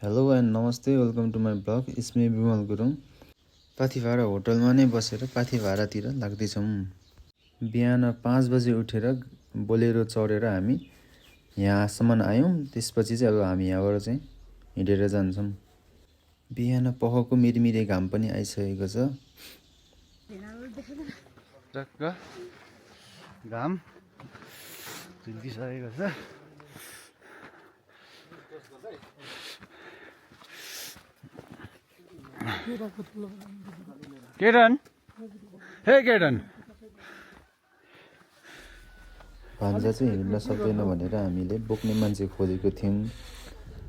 Hello and नमस्ते, welcome to my blog. इसमे विमल गुरुङ। पाथिभाडा होटलमा नै बसेर पाथिभाडातिर लाग्दैछौँ। बिहान 5 बजे उठेर बोलेरो चढेर हामी यहाँसम्म आयौँ। त्यसपछि चाहिँ अब हामी यहाँबाट चाहिँ हिँडेर जान्छौँ। बिहान पखको मिरमिरे घाम पनि आइसकेको छ। घाम झुल्किसकेको छ। केटन हे केटन भान्जा चाहिँ हिँड्न सक्दैन भनेर हामीले बोक्ने मान्छे खोजेको थियौँ,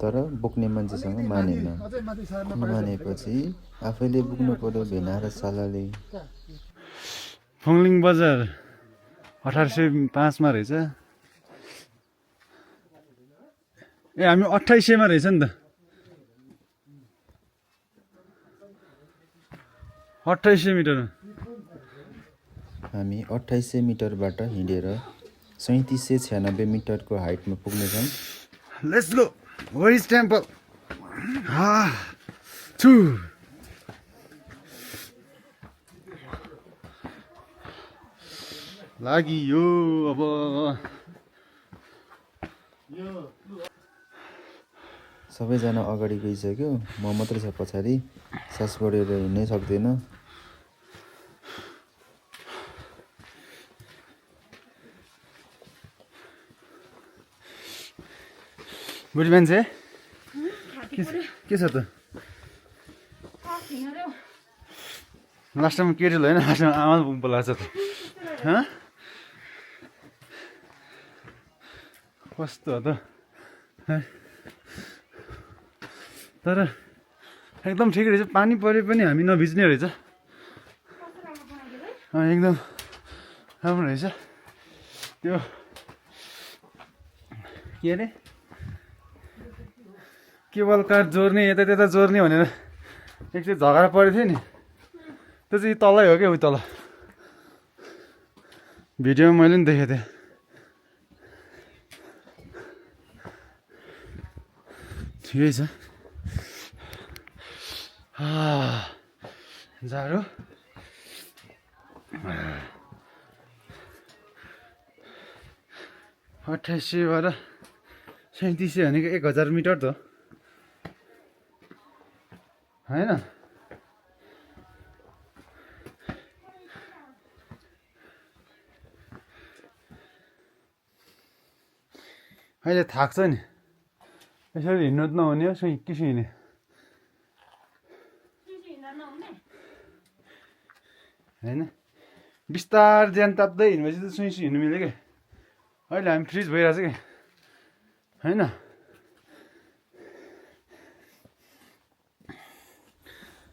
तर बोक्ने मान्छेसँग मानेन। नमानेपछि आफैले बोक्नु पर्यो भेना र सालाले। फुङलिङ बजार 1805 मा रहेछ। ए हामी 2800 मा रहेछ नि त। 2800 मिटर। हामी 2800 मिटरबाट हिँडेर 3796 मिटरको हाइटमा पुग्नेछौँ। Let's go. Where is temple? लागियो अब। सबैजना अगाडि गइसक्यो, म मात्रै छ पछाडि। सास बढेर हिँड्नै सक्दैन। बुढी मान्छे के छ त? लास्ट टाइम केटील होइन, लास्ट टाइम आमा बोलाएको छ त। कस्तो हो त? तर एकदम ठिक रहेछ। पानी परे पनि हामी नभिज्ने रहेछ। एकदम राम्रो रहेछ। त्यो के अरे केबल कार जोड्ने, यता त्यता जोड्ने भनेर एकचोटि झगडा परेको थियो नि। त्यो चाहिँ तलै हो क्या, उही तल भिडियोमा मैले पनि देखेको थिएँ। ठिकै छ। जाडो 2800 बाट 3700 भनेको 1000 मिटर त होइन? अहिले थाक्छ नि, यसरी हिँड्नु त नहुने हो। किसो हिँड्ने होइन? बिस्तार ज्यान ताप्दै हिँड्मेपछि त सुई हिँड्नु मिल्यो क्या। अहिले हामी फ्रिज भइरहेछ क्या, होइन?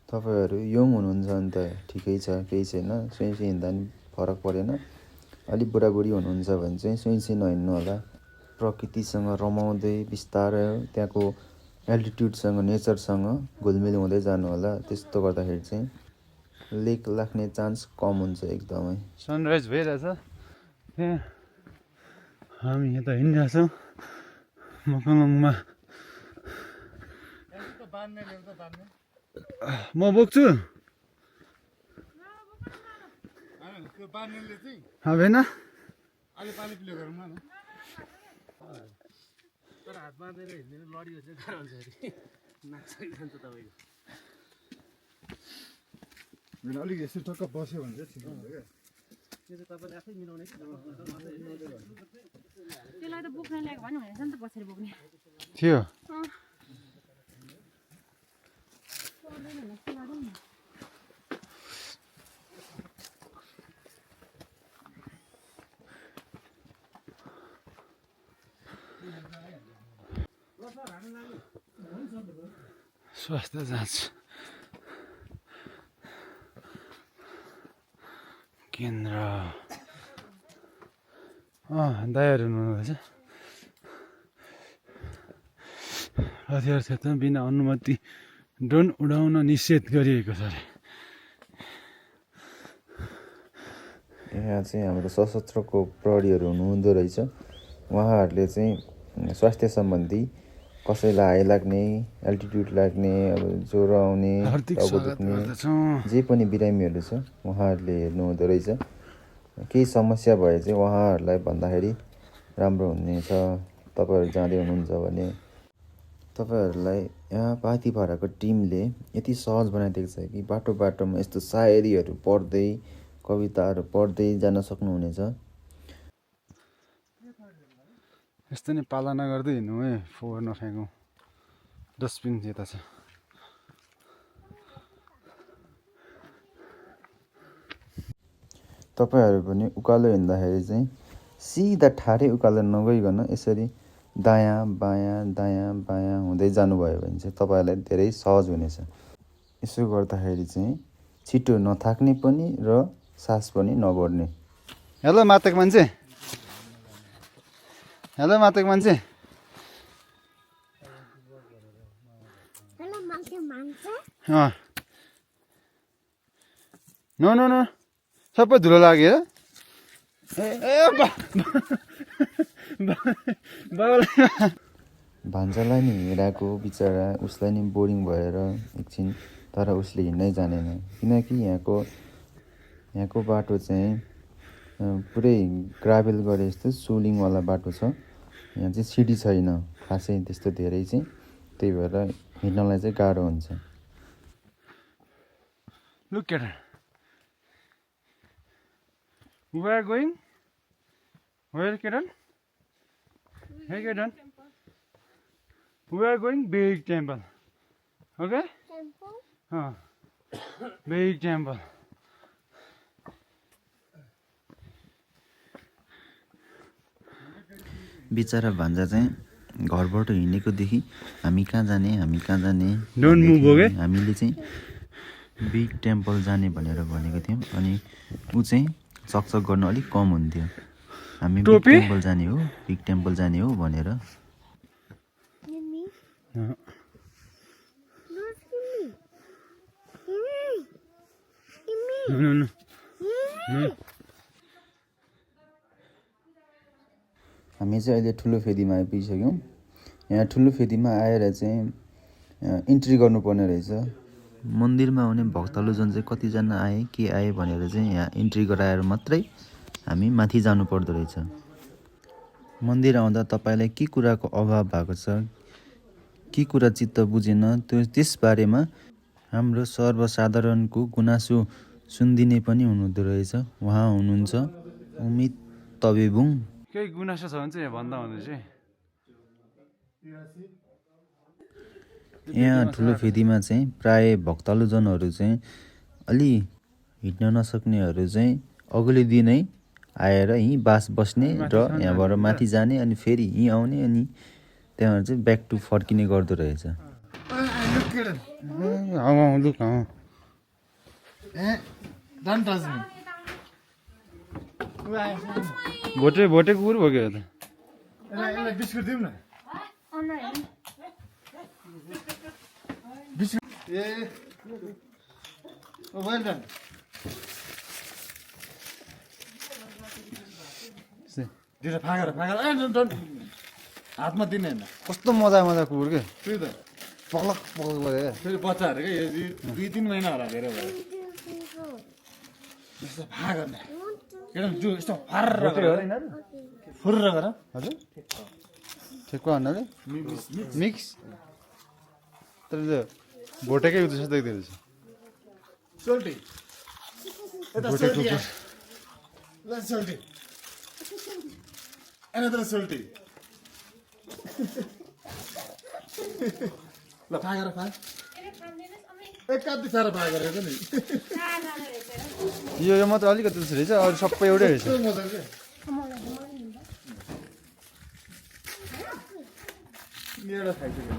तपाईँहरू यङ हुनुहुन्छ भने त ठिकै छ, केही छैन। सुई हिँड्दा नि फरक परेन। अलिक बुढाबुढी हुनुहुन्छ भने चाहिँ सुई नहिँड्नु होला। प्रकृतिसँग रमाउँदै बिस्तारै त्यहाँको एल्टिट्युडसँग, नेचरसँग घुलमिल हुँदै जानु होला। त्यस्तो गर्दाखेरि चाहिँ लेक लाग्ने चान्स कम हुन्छ एकदमै। सनराइज भइरहेछ त्यहाँ। हामी यता हिँडिरहेछौँ मकलङमा। म बोक्छु होइन? अलिक यसो टक्क बस्यो भने चाहिँ ठिक हुन्छ क्या। त्यसलाई त बोक्न ल्याएको भन्नु भनेछ नि त, पछाडि बोक्ने थियो। स्वास्थ्य जाँच केन्द्र। दायाँहरू हुनुहुँदैछ। हतियार क्षेत्रमा बिना अनुमति ड्रोन उडाउन निषेध गरिएको छ अरे। यहाँ चाहिँ हाम्रो सशस्त्रको प्रहरीहरू हुनुहुँदो रहेछ। उहाँहरूले चाहिँ स्वास्थ्य सम्बन्धी कसैलाई हाई लाग्ने एल्टिट्युड लाग्ने अब ज्वरो आउने हार्दिक टाउको स्वागत दुख्ने गर्दछौँ। जे पनि बिरामीहरू छ उहाँहरूले हेर्नु हुँदो रहेछ। केही समस्या भए चाहिँ उहाँहरूलाई भन्दाखेरि राम्रो हुनेछ। तपाईँहरू जाँदै हुनुहुन्छ भने तपाईँहरूलाई यहाँ पाथिभराको टिमले यति सहज बनाइदिएको छ कि बाटो बाटोमा यस्तो सायरीहरू पढ्दै कविताहरू पढ्दै जान सक्नुहुनेछ। यस्तो नै पालना गर्दै हिँड्नु है, फोहोर नफ्याँकौँ। डस्टबिन यता छ। तपाईँहरू पनि उकालो हिँड्दाखेरि चाहिँ सिधा ठाडै उकालो नगइकन यसरी दायाँ बायाँ हुँदै जानुभयो भने चाहिँ तपाईँहरूलाई धेरै सहज हुनेछ। यसो गर्दाखेरि चाहिँ छिटो नथाक्ने पनि र सास पनि नबढ्ने। हेलो मातेक मान्छे, हेलो मातेक मान्छे। अँ नो नो नो सबै धुलो लाग्यो भान्जालाई नि हिँडाएको बिचरा उसलाई नि बोरिङ भएर एकछिन, तर उसले हिँड्नै जानेन किनकि यहाँको बाटो चाहिँ पुरै ग्राभेल गरे जस्तो सोलिङवाला बाटो छ। यहाँ चाहिँ सिडी छैन खासै त्यस्तो धेरै चाहिँ, त्यही भएर हिँड्नलाई चाहिँ गाह्रो हुन्छ। Look at her. We are going. Where, Kiran? Hey, Kiran. We are going big temple. Okay? Temple? Big temple. बिचरा भान्जा चाहिँ घरबाट हिँडेको देखि हामी कहाँ जाने Don't move, okay? हामीले चाहिँ बिग टेम्पल जाने भनेर भनेको थियौँ। अनि ऊ चाहिँ सकसक गर्नु अलिक कम हुन्थ्यो। हामी बिग टेम्पल जाने हो भनेर। हामी चाहिँ अहिले ठुलो फेदीमा आइपुगिसक्यौँ। यहाँ ठुलो फेदीमा आएर चाहिँ इन्ट्री गर्नुपर्ने रहेछ। मन्दिरमा आउने भक्तजन चाहिँ कतिजना आए के आए भनेर चाहिँ यहाँ इन्ट्री गराएर मात्रै हामी माथि जानु पर्दो रहेछ। मन्दिर आउँदा तपाईँलाई के कुराको अभाव भएको छ, के कुरा चित्त बुझेन, त्यसबारेमा हाम्रो सर्वसाधारणको गुनासो सुनिदिने पनि हुनुहुँदो रहेछ। उहाँ हुनुहुन्छ उमित तबेबुङ। केही गुनासो छ भने चाहिँ यहाँ भन्दा हुँदैछ। यहाँ ठुलो फेदीमा चाहिँ प्राय भक्तजनहरू चाहिँ अलि हिँड्न नसक्नेहरू चाहिँ अघिल्लो दिनै आएर यहीँ बास बस्ने र यहाँबाट माथि जाने अनि फेरि यहीँ आउने अनि त्यहाँबाट चाहिँ ब्याक टु फर्किने गर्दो रहेछ। भोटे कुकुर भयो क्या यसलाई बिस्कुट दिउँ न। ए वेल डन। दिएर फागर ए डन हातमा दिने होइन। कस्तो मजा कुकुर के त्यही त पक्लक भयो फेरि बच्चाहरू क्या यो 2-3 महिना होला धेरै भयो। यस्तो फा गर्ने एकदम जो यस्तो फर्र गर हजुर ठेक्वा भन्नाले मिक्स तर भोटेकै जस्तो देख्दो रहेछ। सोल्टी यता सोल्टी ल सोल्टी एनादर सोल्टी ल फा गर फा एक कति साह्रो फा गरेको नि यो मात्र अलिकति जस्तो रहेछ, अरू सबै एउटै रहेछ। मजा के एउटा खाइसक्यो।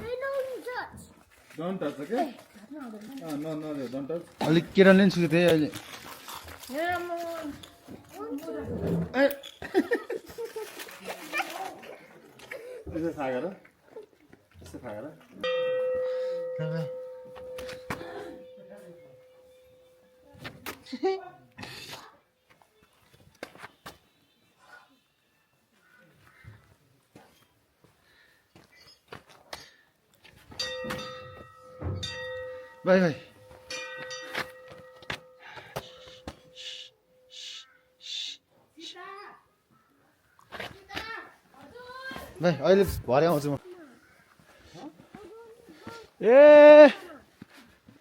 Don't touch okay no no don't touch. अलिक किरणले पनि सुतेको थिएँ अहिले। यसो खा गर यसो खा गर बाई बाई भाइ अहिले भरे आउँछु म ए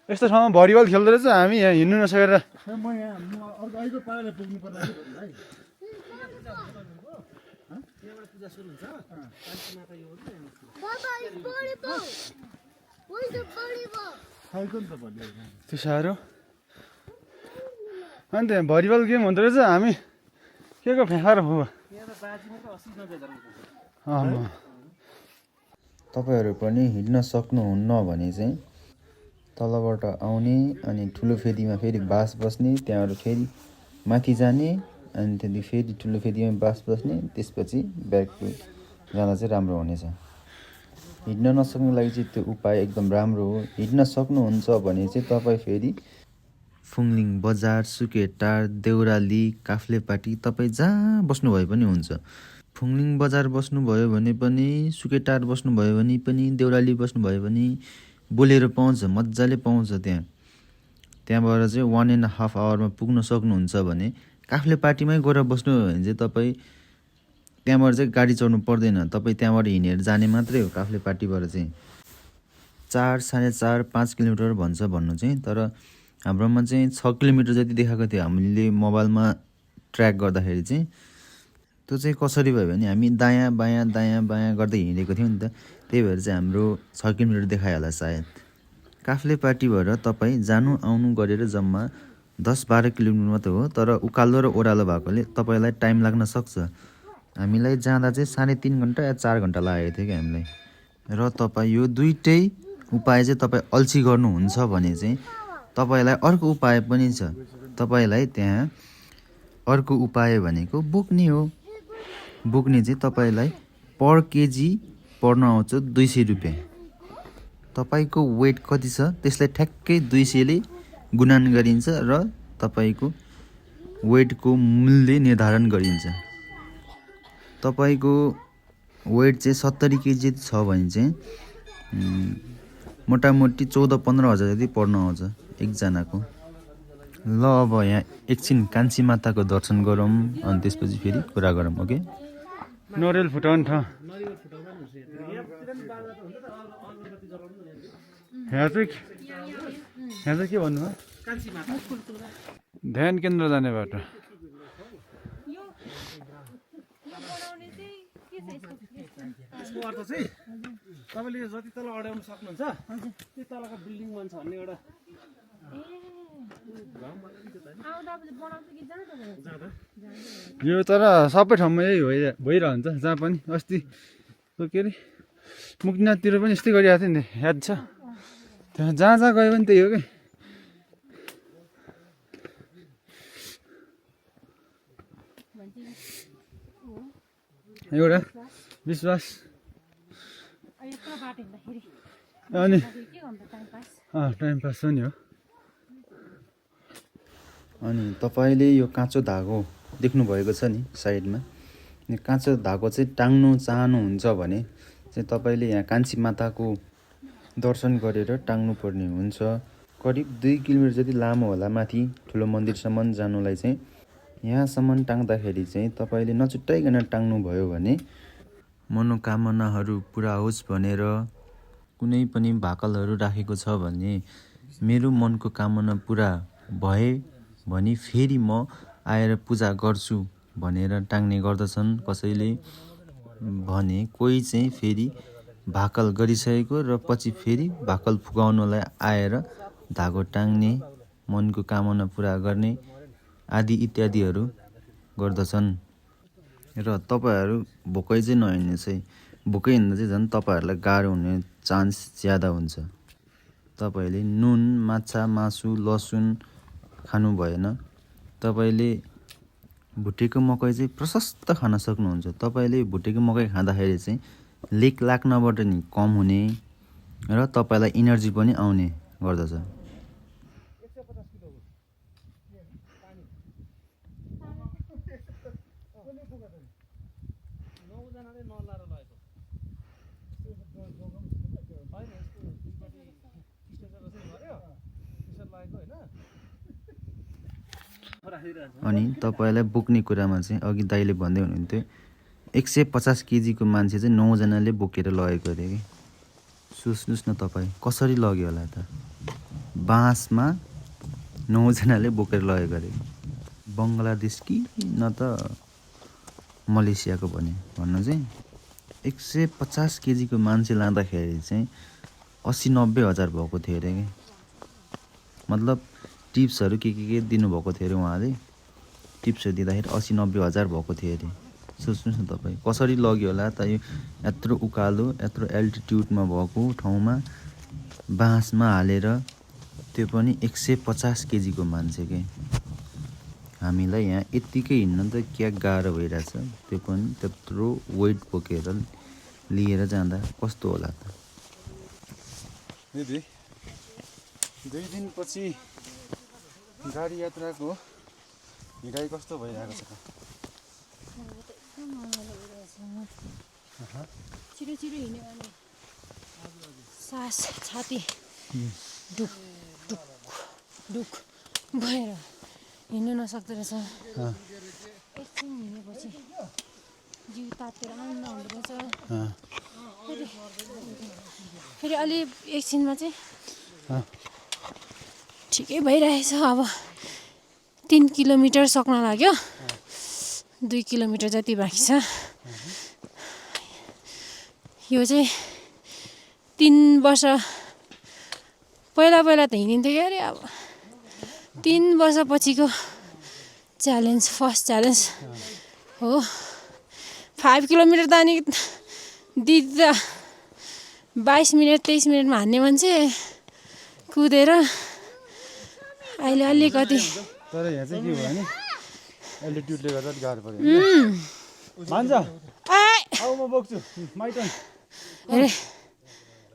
यस्तो ठाउँमा भलिबल खेल्दो रहेछ हामी यहाँ हिँड्नु नसकेर म यहाँ अर्को अर्को पाराले पुग्नु पर्ला भाइ पूजा सुरु हुन्छ त्यो साह्रो अनि त्यहाँ भलिबल गेम हुँदो रहेछ हामी के को फ्याँखाएर भयो तपाईँहरू पनि हिँड्न सक्नुहुन्न भने चाहिँ तलबाट आउने अनि ठुलो फेदीमा फेरि बास बस्ने त्यहाँबाट फेरि माथि जाने अनि त्यहाँदेखि फेरि ठुलो फेदीमा बास बस्ने त्यसपछि ब्याक टु जाँदा चाहिँ राम्रो हुनेछ। हिँड्न नसक्नुको लागि चाहिँ त्यो उपाय एकदम राम्रो हो। हिँड्न सक्नुहुन्छ भने चाहिँ तपाईँ फेरि फुङलिङ बजार, सुकेटार, देउराली, काफ्लेपाटी तपाईँ जहाँ बस्नुभयो पनि हुन्छ। फुङलिङ बजार बस्नुभयो भने पनि, सुकेटार बस्नुभयो भने पनि, देउराली बस्नुभयो भने बोलेरो पाउँछ, मजाले पाउँछ त्यहाँबाट चाहिँ 1.5 आवरमा पुग्न सक्नुहुन्छ भने काफ्लेपाटीमै गएर बस्नुभयो भने चाहिँ तपाईँ त्यहाँबाट चाहिँ गाडी चढ्नु पर्दैन। तपाईँ त्यहाँबाट हिँडेर जाने मात्रै हो। काफ्लेपाटीबाट चाहिँ 4, 4.5, 5 किलोमिटर भन्छ भन्नु चाहिँ, तर हाम्रोमा चाहिँ 6 किलोमिटर जति देखाएको थियो हामीले मोबाइलमा ट्र्याक गर्दाखेरि चाहिँ। त्यो चाहिँ कसरी भयो भने हामी दायाँ बायाँ गर्दै हिँडेको थियौँ नि त, त्यही भएर चाहिँ हाम्रो 6 किलोमिटर देखायो होला सायद। काफ्लेपाटीबाट तपाईँ जानु आउनु गरेर जम्मा 10-12 किलोमिटर मात्रै हो, तर उकालो र ओह्रालो भएकोले तपाईँलाई टाइम लाग्न सक्छ। हामीलाई जाँदा चाहिँ 3.5 घन्टा या 4 घन्टा लागेको थियो कि हामीलाई। र तपाईँ यो दुइटै उपाय चाहिँ तपाईँ अल्छी गर्नुहुन्छ भने चाहिँ तपाईँलाई अर्को उपाय पनि छ। तपाईँलाई त्यहाँ अर्को उपाय भनेको बोक्ने हो। बोक्ने चाहिँ तपाईँलाई पर केजी पर्न आउँछ 200 रुपियाँ। तपाईँको वेट कति छ त्यसलाई ठ्याक्कै 200ले गुणन गरिन्छ र तपाईँको वेटको मूल्य निर्धारण गरिन्छ। तपाईँको वेट चाहिँ 70 केजी छ भने चाहिँ मोटामोटी 14-15 हजार जति पर्न आउँछ एकजनाको। ल अब यहाँ एकछिन कान्छी माताको दर्शन गरौँ अनि त्यसपछि फेरि कुरा गरौँ। ओके, नरिवल फुटाउने ठाउँ यहाँ चाहिँ के भन्नुभयो? ध्यान केन्द्र जाने बाटो। यसको अर्थ चाहिँ तपाईँले जति तल अड्याउनु सक्नुहुन्छ त्यो तलको बिल्डिङ बन्छ भन्ने एउटा यो तर सबै ठाउँमा यही भइरहन्छ। जहाँ पनि अस्ति के अरे मुक्तिनाथतिर पनि यस्तै गरिरहेको थियो नि, याद छ? त्यहाँ जहाँ गयो पनि त्यही हो कि। एउटा विश्वास अनि टाइम पास हो नि हो। अनि तपाईँले यो काँचो धागो देख्नुभएको छ नि साइडमा, यो काँचो धागो चाहिँ टाङ्नु चाहनुहुन्छ भने चाहिँ तपाईँले यहाँ कान्छी माताको दर्शन गरेर टाङ्नु पर्ने हुन्छ। करिब 2 किलोमिटर जति लामो होला माथि ठुलो मन्दिरसम्म जानुलाई चाहिँ। यहाँसम्म टाङ्दाखेरि चाहिँ तपाईँले नछुट्टाइकन टाङ्नु भयो भने मनोकामनाहरू पुरा होस् भनेर कुनै पनि भाकलहरू राखेको छ भने मेरो मनको कामना पुरा भए भने फेरि म आएर पूजा गर्छु भनेर टाङ्ने गर्दछन् कसैले भने। कोही चाहिँ फेरि भाकल गरिसकेको र पछि फेरि भाकल फुकाउनलाई आएर धागो टाङ्ने, मनको कामना पुरा गर्ने आदि इत्यादिहरू गर्दछन्। र तपाईँहरू भोकै चाहिँ नहिँड्नुहोस् है। भोकै हिँड्दा चाहिँ झन् तपाईँहरूलाई गाह्रो हुने चान्स ज्यादा हुन्छ। तपाईँले नुन, माछा, मासु, लसुन खानु भएन। तपाईँले भुटेको मकै चाहिँ प्रशस्त खान सक्नुहुन्छ। तपाईँले भुटेको मकै खाँदाखेरि चाहिँ लेक लाग्नबाट नि कम हुने र तपाईँलाई इनर्जी पनि आउने गर्दछ। अनि तपाईँलाई बोक्ने कुरामा चाहिँ अघि दाइले भन्दै हुनुहुन्थ्यो 150 केजीको मान्छे चाहिँ 9 जनाले बोकेर लगेको अरे कि सोच्नुहोस् न तपाईँ कसरी लग्यो होला त बाँसमा 9 जनाले बोकेर लगेको अरे बङ्गलादेश कि न त मलेसियाको भन्नु चाहिँ 150 केजीको मान्छे लाँदाखेरि चाहिँ 80-90 हजार भएको थियो अरे कि मतलब टिप्सहरू के दिनुभएको थियो अरे उहाँले टिप्सहरू दिँदाखेरि 80-90 हजार भएको थियो अरे सोच्नुहोस् न तपाईँ कसरी लग्यो होला त यो यत्रो उकालो यत्रो एल्टिट्युडमा भएको ठाउँमा बाँसमा हालेर त्यो पनि 150 केजीको मान्छे के हामीलाई यहाँ यत्तिकै हिँड्न त क्या गाह्रो भइरहेछ त्यो पनि त्यत्रो वेट बोकेर लिएर जाँदा कस्तो होला त दिदी 2 दिनपछि गाडी यात्राको हिँडाइ कस्तो भइरहेको छ छिटो छिटो हिँड्यो भने सास छाती ढुक ढुक ढुक भएर हिँड्नु नसक्दो रहेछ एकछिन हिँडेपछि जिउ तातेर आउनु हुँदो रहेछ फेरि अलि एकछिनमा चाहिँ ठिकै भइरहेछ अब 3 किलोमिटर सक्न लाग्यो 2 किलोमिटर जति बाँकी छ यो चाहिँ 3 वर्ष पहिला त हिँडिन्थ्यो क्या अरे अब 3 वर्षपछिको च्यालेन्ज फर्स्ट च्यालेन्ज हो 5 किलोमिटर त अनि दिदी त 22 मिनट 23 मिनटमा हान्ने मान्छे कुदेर अहिले अलिकति तर यहाँ चाहिँ के भयो भने एल्टिट्युडले गर्दा गाह्रो पर्यो मान्छ अब म बोक्छु माइटन अरे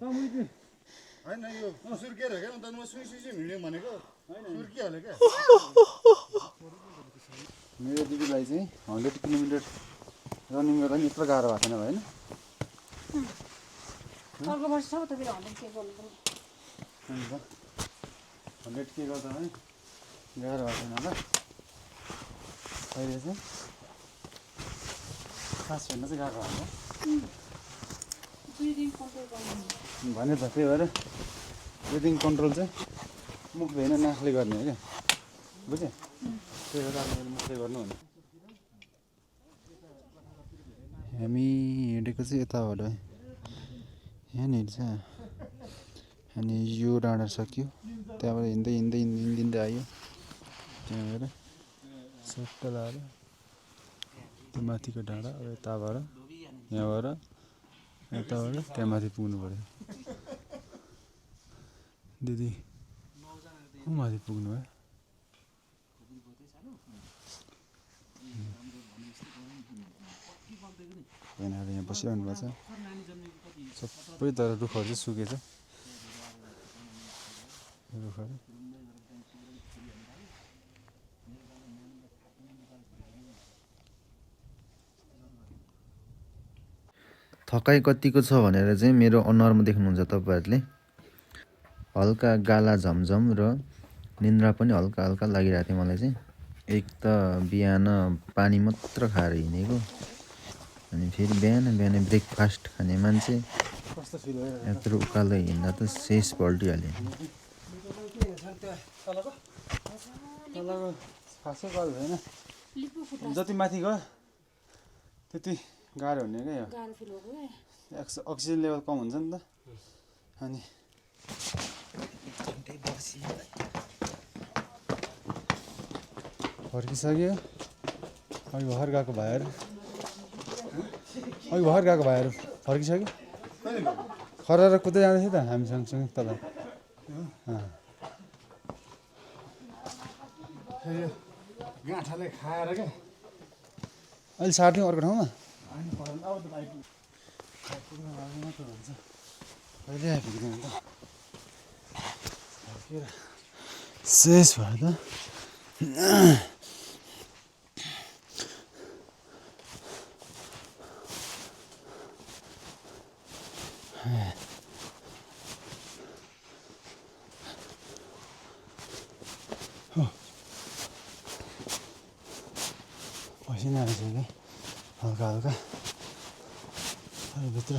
होइन यो सुर्किएर क्या अन्त म सुइसुइ हिँड्यो भनेको सुर्किहाल्यो क्या मेरो दिदीलाई चाहिँ 100 किलोमिटर रनिङ गर्दा नि यत्रो गाह्रो भएको छैन होइन अर्को वर्ष छ त फेरि 100 के गर्नु पनि 100 के गर्दा पनि गाह्रो भएको छैन होला अहिले चाहिँ सास फेर्न चाहिँ गाह्रो होला भने त त्यही भएर ब्रिदिङ कन्ट्रोल चाहिँ मुखले होइन नाकले गर्ने हो क्या बुझ्यो त्यही भएर अब मुखले गर्नु भने हामी हिँडेको चाहिँ यताबाट यहाँनिर छ अनि यो डाँडा सक्यो त्यहाँबाट हिँड्दै आयो त्यहाँबाट सट्ट लाएर त्यो माथिको डाँडा अब यताबाट यहाँबाट यताबाट त्यहाँ माथि पुग्नु पऱ्यो दिदी माथि पुग्नु भयो बहिनीहरू यहाँ बसिरहनु भएको छ सबै तर रुखहरू चाहिँ सुकेछ रुखहरू थकाइ कतिको छ भनेर चाहिँ मेरो अनुहारमा देख्नुहुन्छ तपाईँहरूले हल्का गाला झमझम र निन्द्रा पनि हल्का हल्का लागिरहेको थियो मलाई चाहिँ एक त बिहान पानी मात्र खाएर हिँडेको अनि फेरि बिहान ब्रेकफास्ट खाने मान्छे यत्रो उकालो हिँड्दा त शेष पल्टिहाल्यो खासै गाह्रो भएन जति माथि गयो त्यति गाह्रो हुने क्या यो अक्सिजन लेभल कम हुन्छ नि त अनि फर्किसक्यो अघि भर्खर गएको भाइहरू फर्किसक्यो खरेर कुद्दै जाँदैछ त हामी सँगसँगै तल गाँठाले खाएर क्या अहिले साट्यौँ अर्को ठाउँमा कहिले आइपुग्दैन त शेष भयो त पसिना आइसक्यो हल्का हल्का भित्र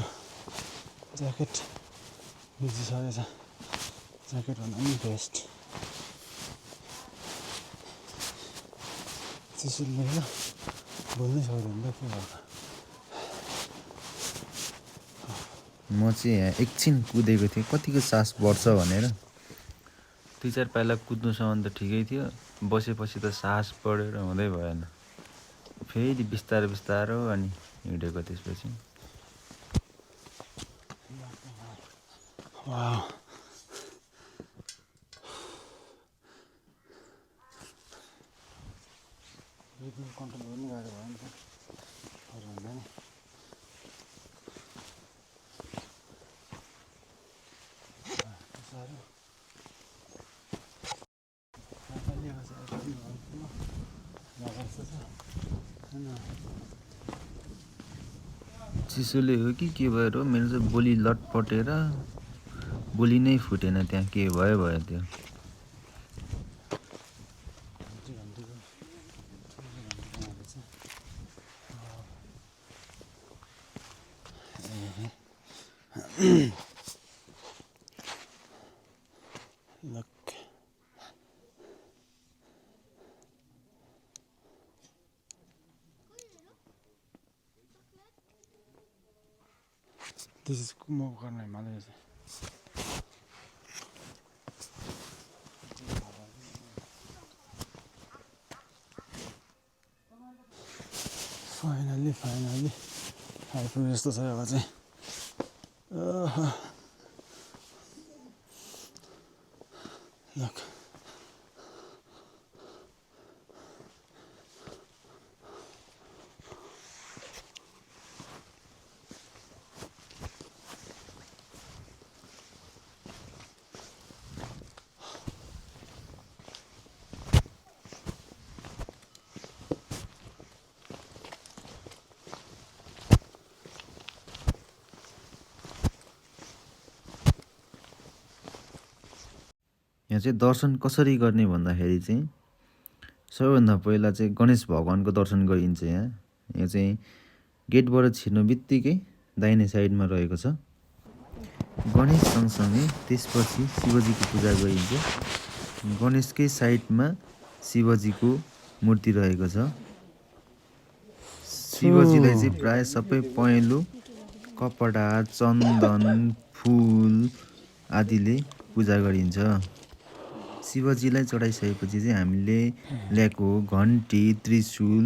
ज्याकेट भिजिसकेछ ज्याकेट भन्दा पनि बेस्ट चिसोले ल बोल्नै सक्दैन त के गर्नु म चाहिँ यहाँ एकछिन कुदेको थिएँ कतिको सास बढ्छ भनेर 2-4 पाइला कुद्नुसम्म त ठिकै थियो बसेपछि त सास बढेर हुँदै भएन फेरि बिस्तारो बिस्तारो अनि हिँडेको त्यसपछि कन्ट्रोल गर्नु गाह्रो भयो नि त अरू भन्दा नि चिसोले हो कि के भएर हो मेरो चाहिँ बोली लटपटेर बोली नै फुटेन त्यहाँ के भयो भयो त्यो This is Kumbhakarna Himalayas. Finally, आइपुग्यो जस्तो छ अब चाहिँ Look. यहाँ चाहिँ दर्शन कसरी गर्ने भन्दाखेरि चाहिँ सबैभन्दा पहिला चाहिँ गणेश भगवानको दर्शन गरिन्छ यहाँ चाहिँ गेटबाट छिर्नु बित्तिकै दाहिने साइडमा रहेको छ गणेश सँगसँगै त्यसपछि शिवजीको पूजा गरिन्छ गणेशकै साइडमा शिवजीको मूर्ति रहेको छ शिवजीलाई चाहिँ प्राय सबै पहेँलो कपडा चन्दन फुल आदिले पूजा गरिन्छ शिवजीलाई चढाइसकेपछि चाहिँ हामीले ल्याएको घन्टी त्रिशूल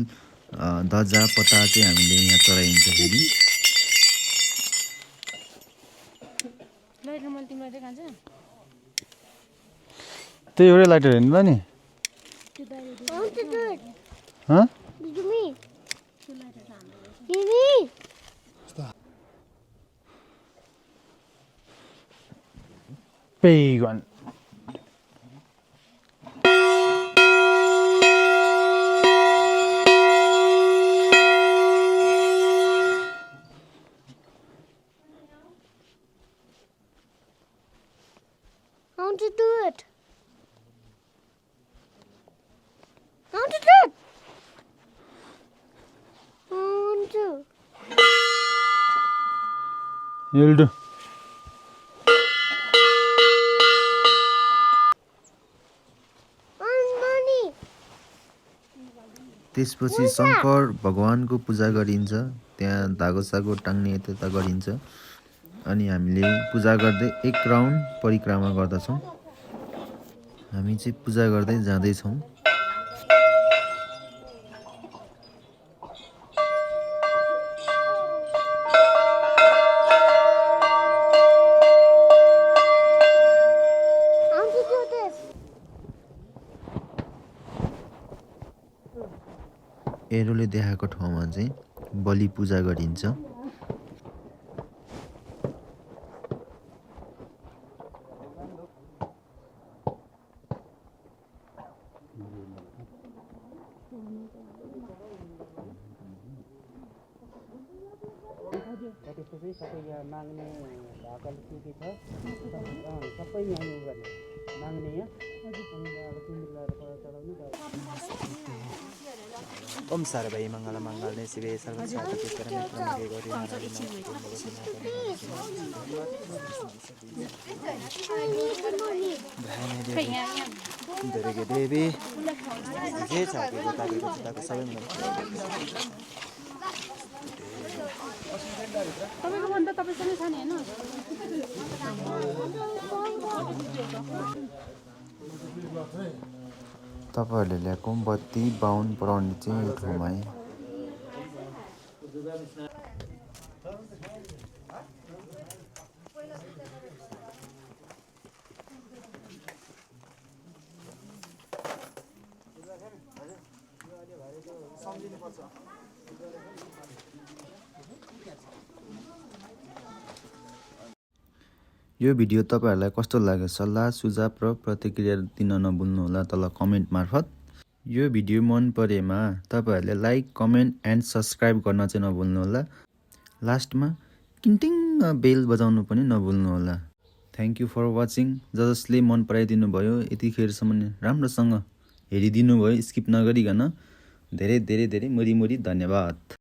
ध्वजा पता चाहिँ हामीले यहाँ चढाइन्छ फेरि त्यही एउटै लाइटर हेर्नु ल नि Pagan. I want to do it. I want to do it. I want to. You'll do. त्यसपछि शङ्कर भगवानको पूजा गरिन्छ त्यहाँ धागो सागो टाङ्ने यता गरिन्छ अनि हामीले पूजा गर्दै एक राउन्ड परिक्रमा गर्दछौँ हामी चाहिँ पूजा गर्दै जाँदैछौँ एरोले देखाएको ठाउँमा चाहिँ बलि पूजा गरिन्छ सबै यहाँ माग्ने ढाकल के छ सबै यहाँ यो गर्ने माग्ने यहाँ अनि अब तिमीलाई चढाउनु ओम सर्वै मङ्गल मङ्गलने शिवे सर्वसाधके शरणे त्र्यम्बके गौरी नारायणी नमोस्तुते देवी जे छ त्यो ताकेको जुत्ताको सबै तपाईँको भन्दा तपाईँसँग छ नि होइन तपाईँहरूले ल्याएको बत्ती बाहुन पढाउने चाहिँ यो ठाउँमा है यो भिडियो तपाईँहरूलाई कस्तो लाग्यो सल्लाह सुझाव र प्रतिक्रिया दिन नभुल्नुहोला तल कमेन्ट मार्फत यो भिडियो मन परेमा तपाईँहरूले लाइक कमेन्ट एन्ड सब्सक्राइब गर्न चाहिँ नभुल्नुहोला लास्टमा टिङ बेल बजाउनु पनि नभुल्नुहोला थ्याङ्क यू फर वाचिङ जसले मन पराइदिनु भयो यतिखेरसम्म राम्रोसँग हेरिदिनु भयो स्किप नगरिकन धेरै धेरै धेरै मुरी धन्यवाद।